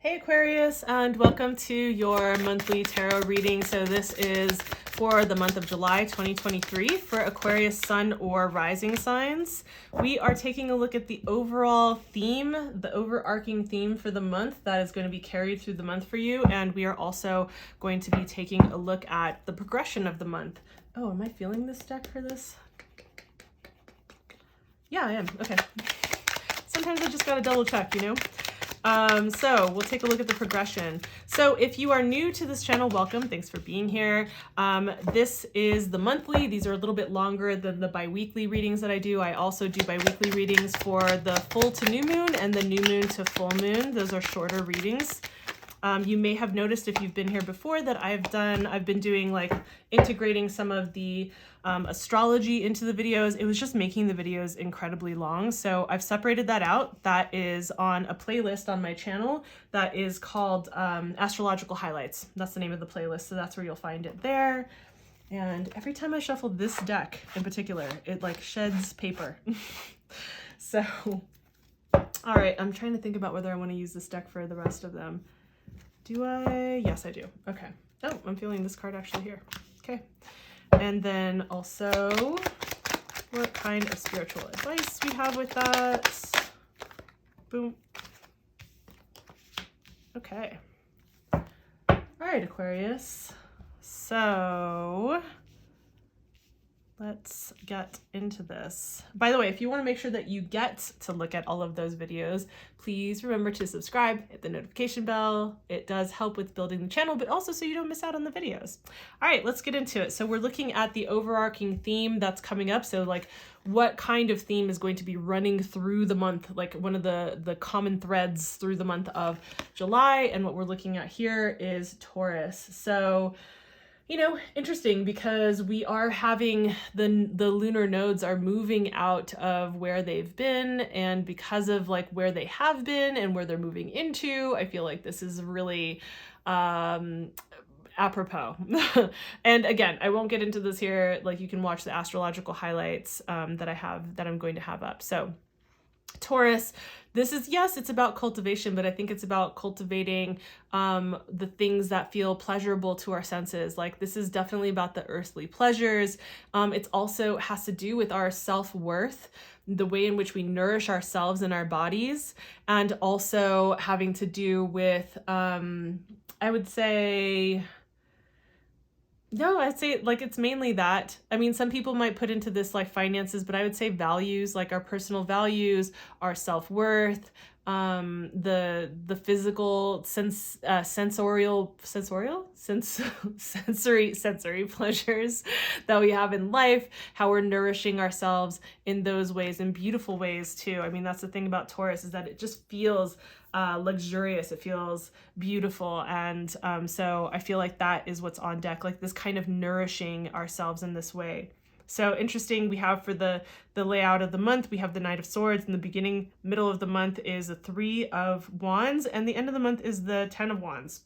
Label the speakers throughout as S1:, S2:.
S1: Hey Aquarius, and welcome to your monthly tarot reading. So this is for the month of July 2023 for Aquarius sun or rising signs. We are taking a look at the overall theme, the overarching theme for the month that is going to be carried through the month for you. And we are also going to be taking a look at the progression of the month. Oh, am I feeling this deck for this? Yeah, I am. Okay. Sometimes I just gotta double check, you know? So we'll take a look at the progression. So if you are new to this channel, welcome. Thanks for being here. This is the monthly. These are a little bit longer than the bi-weekly readings that I do. I also do bi-weekly readings for the full to new moon and the new moon to full moon. Those are shorter readings. You may have noticed if you've been here before that I've been doing like integrating some of the astrology into the videos. It was just making the videos incredibly long. So I've separated that out. That is on a playlist on my channel that is called Astrological Highlights. That's the name of the playlist. So that's where you'll find it there. And every time I shuffle this deck in particular, it like sheds paper. So, all right, I'm trying to think about whether I want to use this deck for the rest of them. Do I? Yes, I do. Okay. Oh, I'm feeling this card actually here. Okay. And then also, what kind of spiritual advice we have with that. Boom. Okay. All right, Aquarius. So let's get into this. By the way, if you want to make sure that you get to look at all of those videos, please remember to subscribe, hit the notification bell. It does help with building the channel, but also so you don't miss out on the videos. All right, let's get into it. So we're looking at the overarching theme that's coming up. So like what kind of theme is going to be running through the month, like one of the common threads through the month of July. And what we're looking at here is Taurus. So you know, interesting because we are having the lunar nodes are moving out of where they've been, and because of like where they have been and where they're moving into, I feel like this is really apropos. And again, I won't get into this here. Like you can watch the astrological highlights that I'm going to have up. So Taurus, this is, yes, it's about cultivation, but I think it's about cultivating the things that feel pleasurable to our senses. Like this is definitely about the earthly pleasures. It's also has to do with our self-worth, the way in which we nourish ourselves and our bodies, and also having to do with, I would say, no, I'd say like it's mainly that. I mean, some people might put into this like finances, but I would say values, like our personal values, our self-worth, the physical sensory pleasures that we have in life, how we're nourishing ourselves in those ways, in beautiful ways too. I mean, that's the thing about Taurus, is that it just feels luxurious. It feels beautiful. And so I feel like that is what's on deck, like this kind of nourishing ourselves in this way. So interesting, we have for the layout of the month, we have the Knight of Swords. In the beginning, middle of the month is the Three of Wands, and the end of the month is the Ten of Wands.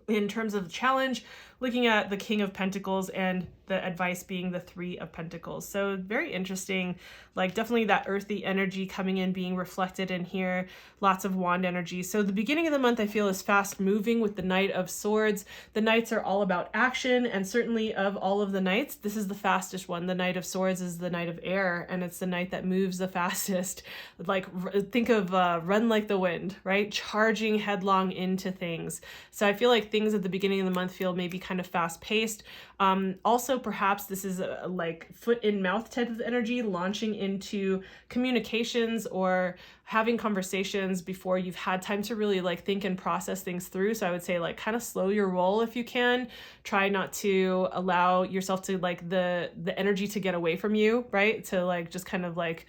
S1: In terms of the challenge, looking at the King of Pentacles and the advice being the Three of Pentacles. So very interesting, like definitely that earthy energy coming in, being reflected in here, lots of wand energy. So the beginning of the month I feel is fast moving with the Knight of Swords. The Knights are all about action, and certainly of all of the Knights, this is the fastest one. The Knight of Swords is the Knight of Air, and it's the Knight that moves the fastest. Like think of run like the wind, right? Charging headlong into things. So I feel like things at the beginning of the month feel maybe kind of fast paced. Also, perhaps this is a like foot in mouth type of energy, launching into communications or having conversations before you've had time to really like think and process things through. So I would say like kind of slow your roll if you can. Try not to allow yourself to like the energy to get away from you, right? To like just kind of like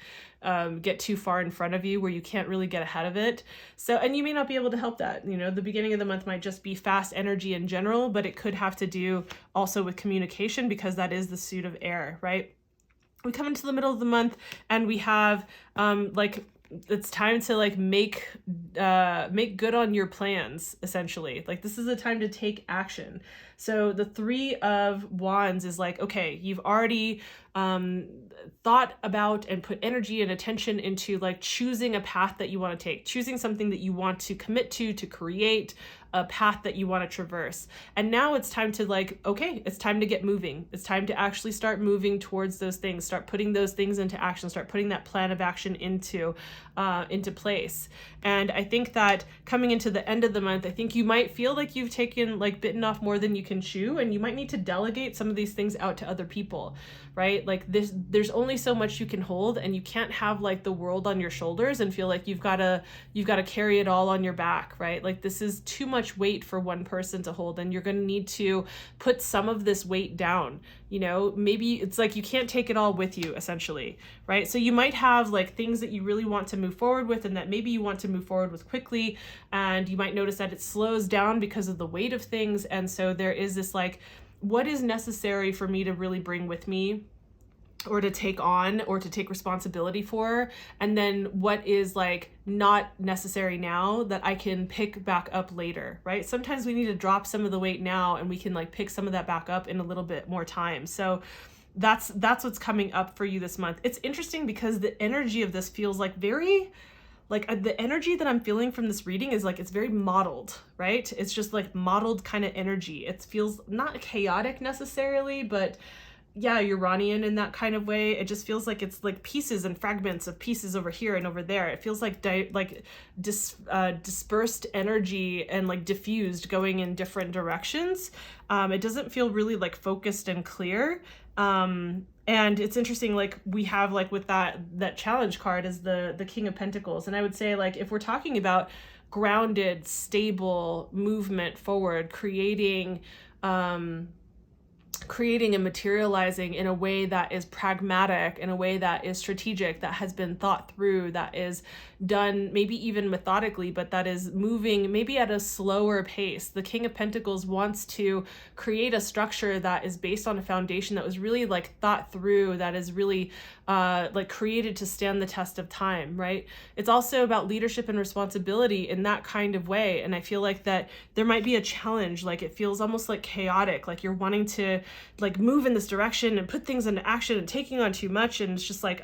S1: get too far in front of you where you can't really get ahead of it. So, and you may not be able to help that. You know, the beginning of the month might just be fast energy in general, but it could have to do also with communication because that is the suit of air, right? We come into the middle of the month and we have like it's time to like make good on your plans, essentially. Like this is a time to take action. So the Three of Wands is like, okay, you've already thought about and put energy and attention into like choosing a path that you want to take, choosing something that you want to commit to create a path that you want to traverse. And now it's time to like, okay, it's time to get moving. It's time to actually start moving towards those things, start putting those things into action, start putting that plan of action into place. And I think that coming into the end of the month, I think you might feel like you've taken like bitten off more than you can chew, and you might need to delegate some of these things out to other people, right? Like there's only so much you can hold, and you can't have like the world on your shoulders and feel like you've got to carry it all on your back, right? Like this is too much weight for one person to hold, and you're going to need to put some of this weight down. You know, maybe it's like you can't take it all with you, essentially, right? So you might have like things that you really want to move forward with, and that maybe you want to move forward with quickly, and you might notice that it slows down because of the weight of things. And so there is this like, what is necessary for me to really bring with me, or to take on, or to take responsibility for, and then what is like not necessary now that I can pick back up later, right? Sometimes we need to drop some of the weight now, and we can like pick some of that back up in a little bit more time. So that's what's coming up for you this month. It's interesting because the energy of this feels like very, like the energy that I'm feeling from this reading is like, it's very modeled, right? It's just like modeled kind of energy. It feels not chaotic necessarily, but yeah, Uranian in that kind of way. It just feels like it's like pieces and fragments of pieces over here and over there. It feels like dispersed energy and like diffused, going in different directions. It doesn't feel really like focused and clear. And it's interesting, like we have like with that challenge card is the King of Pentacles. And I would say like, if we're talking about grounded, stable movement forward, creating and materializing in a way that is pragmatic, in a way that is strategic, that has been thought through, that is done maybe even methodically, but that is moving maybe at a slower pace. The King of Pentacles wants to create a structure that is based on a foundation that was really like thought through, that is really like created to stand the test of time, right? It's also about leadership and responsibility in that kind of way. And I feel like that there might be a challenge, like it feels almost like chaotic, like you're wanting to like move in this direction and put things into action and taking on too much. And it's just like,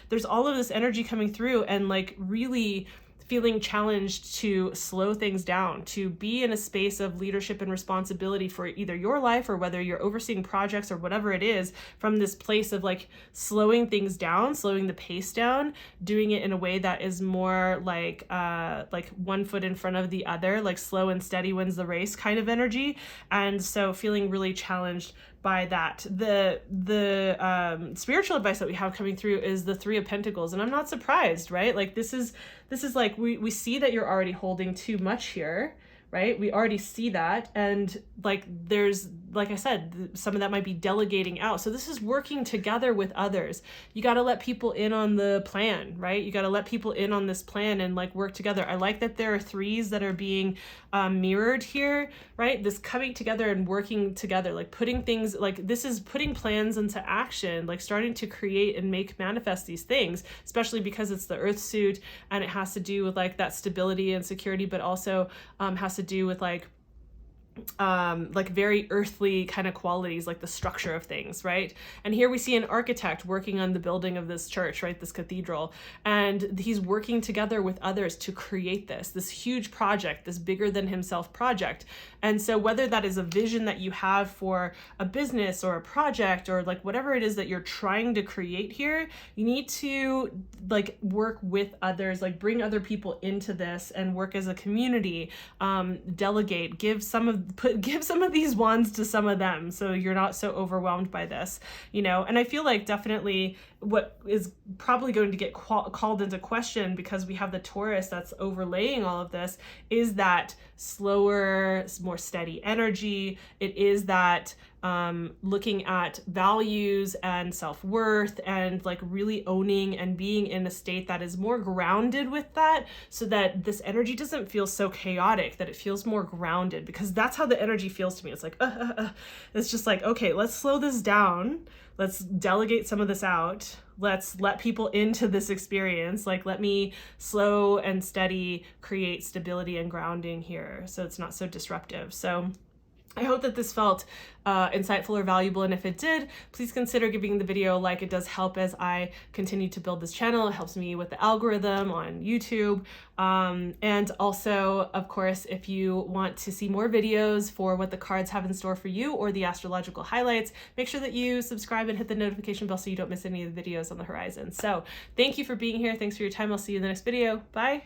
S1: there's all of this energy coming through, and like really feeling challenged to slow things down, to be in a space of leadership and responsibility for either your life, or whether you're overseeing projects or whatever it is, from this place of like slowing things down, slowing the pace down, doing it in a way that is more like one foot in front of the other, like slow and steady wins the race kind of energy. And so feeling really challenged by that. The spiritual advice that we have coming through is the Three of Pentacles, and I'm not surprised, right? Like this is like we see that you're already holding too much here, right? We already see that, and like there's, like I said, some of that might be delegating out. So this is working together with others. You got to let people in on the plan, right? You got to let people in on this plan and like work together. I like that there are threes that are being mirrored here, right? This coming together and working together, like putting things, like this is putting plans into action, like starting to create and make manifest these things, especially because it's the earth suit and it has to do with like that stability and security, but also has to do with like very earthly kind of qualities, like the structure of things, right? And here we see an architect working on the building of this church, right? This cathedral. And he's working together with others to create this huge project, this bigger than himself project. And so whether that is a vision that you have for a business or a project, or like whatever it is that you're trying to create here, you need to like work with others, like bring other people into this and work as a community, delegate, give some of these wands to some of them, so you're not so overwhelmed by this, you know. And I feel like definitely what is probably going to get called into question, because we have the Taurus that's overlaying all of this, is that slower, more steady energy. It is that looking at values and self-worth, and like really owning and being in a state that is more grounded with that, so that this energy doesn't feel so chaotic, that it feels more grounded, because that's how the energy feels to me. It's like it's just like, okay, let's slow this down, let's delegate some of this out, let's let people into this experience, like let me slow and steady create stability and grounding here, so it's not so disruptive. So I hope that this felt insightful or valuable, and if it did, please consider giving the video a like. It does help as I continue to build this channel. It helps me with the algorithm on YouTube. And also, of course, if you want to see more videos for what the cards have in store for you or the astrological highlights, make sure that you subscribe and hit the notification bell so you don't miss any of the videos on the horizon. So thank you for being here. Thanks for your time. I'll see you in the next video. Bye.